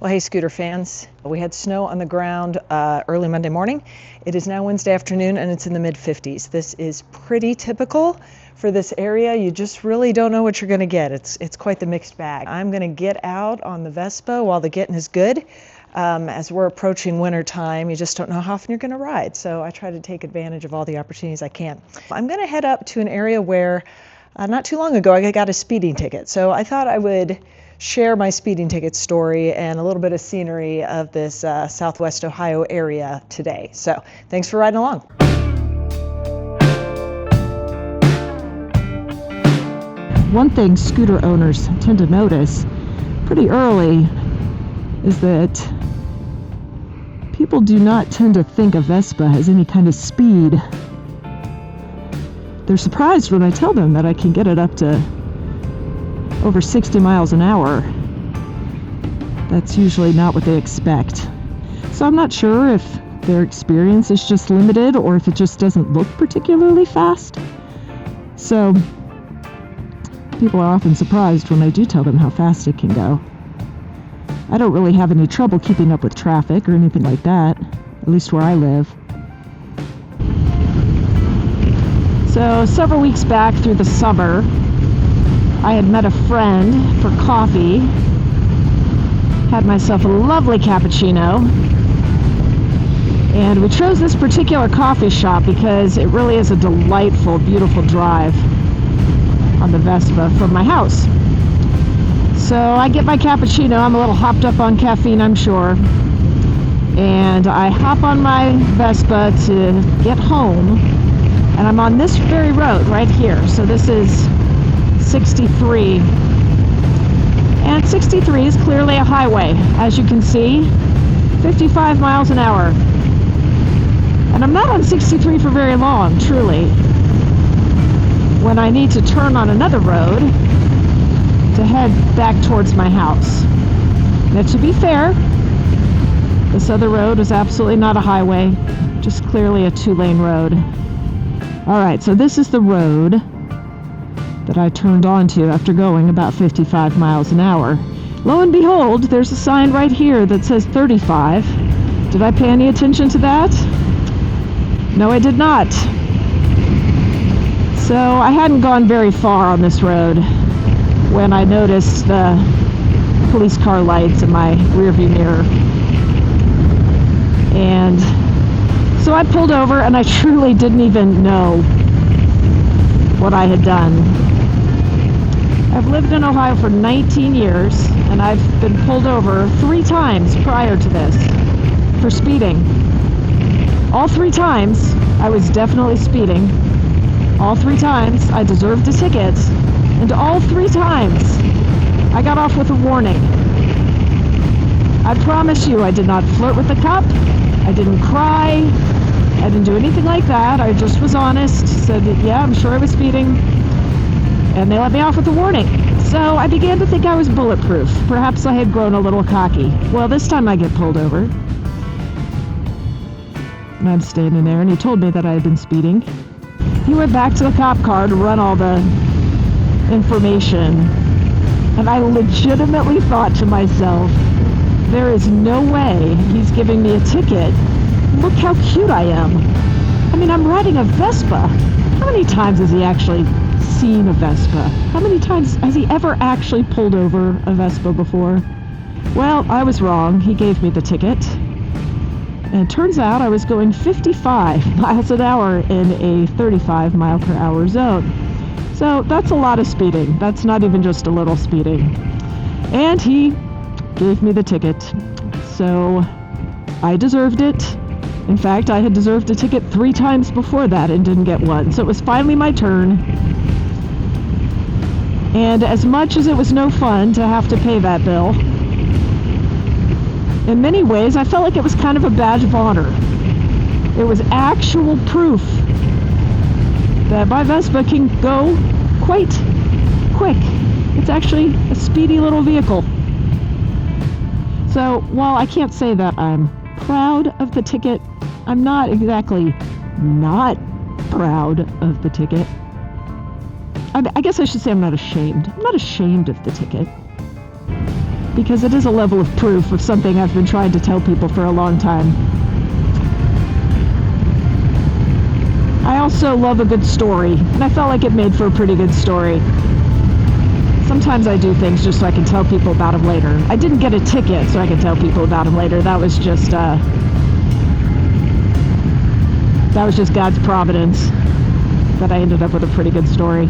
Well, hey, scooter fans. We had snow on the ground early Monday morning. It is now Wednesday afternoon and it's in the mid-50s. This is pretty typical for this area. You just really don't know what you're going to get. It's quite the mixed bag. I'm going to get out on the Vespa while the getting is good. As we're approaching winter time, you just don't know how often you're going to ride. So I try to take advantage of all the opportunities I can. I'm going to head up to an area where not too long ago I got a speeding ticket. So I thought I would share my speeding ticket story and a little bit of scenery of this Southwest Ohio area today. So thanks for riding along. One thing scooter owners tend to notice pretty early is that people do not tend to think a Vespa has any kind of speed. They're surprised when I tell them that I can get it up to over 60 miles an hour. That's usually not what they expect. So I'm not sure if their experience is just limited or if it just doesn't look particularly fast. So people are often surprised when I do tell them how fast it can go. I don't really have any trouble keeping up with traffic or anything like that, at least where I live. So several weeks back through the summer, I had met a friend for coffee, had myself a lovely cappuccino, and we chose this particular coffee shop because it really is a delightful, beautiful drive on the Vespa from my house. So I get my cappuccino, I'm a little hopped up on caffeine, I'm sure, and I hop on my Vespa to get home, and I'm on this very road right here. So this is 63, and 63 is clearly a highway, as you can see, 55 miles an hour, and I'm not on 63 for very long, truly, when I need to turn on another road to head back towards my house. Now, to be fair, this other road is absolutely not a highway, just clearly a two-lane road. Alright, so this is the road that I turned onto after going about 55 miles an hour. Lo and behold, there's a sign right here that says 35. Did I pay any attention to that? No, I did not. So I hadn't gone very far on this road when I noticed the police car lights in my rearview mirror. And so I pulled over, and I truly didn't even know what I had done. I've lived in Ohio for 19 years, and I've been pulled over 3 times prior to this for speeding. All 3 times I was definitely speeding. All 3 times I deserved a ticket, and all 3 times I got off with a warning. I promise you I did not flirt with the cop, I didn't cry, I didn't do anything like that. I just was honest, said that, yeah, I'm sure I was speeding, and they let me off with a warning. So I began to think I was bulletproof. Perhaps I had grown a little cocky. Well, this time I get pulled over, and I'm standing there, and he told me that I had been speeding. He went back to the cop car to run all the information, and I legitimately thought to myself, there is no way he's giving me a ticket. Look how cute I am. I mean, I'm riding a Vespa. How many times has he actually seen a Vespa? How many times has he ever actually pulled over a Vespa before? Well, I was wrong. He gave me the ticket. And it turns out I was going 55 miles an hour in a 35 mile per hour zone. So that's a lot of speeding. That's not even just a little speeding. And he gave me the ticket. So I deserved it. In fact, I had deserved a ticket 3 times before that and didn't get one. So it was finally my turn. And as much as it was no fun to have to pay that bill, in many ways I felt like it was kind of a badge of honor. It was actual proof that my Vespa can go quite quick. It's actually a speedy little vehicle. So while I can't say that I'm proud of the ticket, I'm not exactly not proud of the ticket. I guess I should say I'm not ashamed. I'm not ashamed of the ticket. because it is a level of proof of something I've been trying to tell people for a long time. I also love a good story, and I felt like it made for a pretty good story. Sometimes I do things just so I can tell people about them later. I didn't get a ticket so I could tell people about them later. That was just God's providence that I ended up with a pretty good story.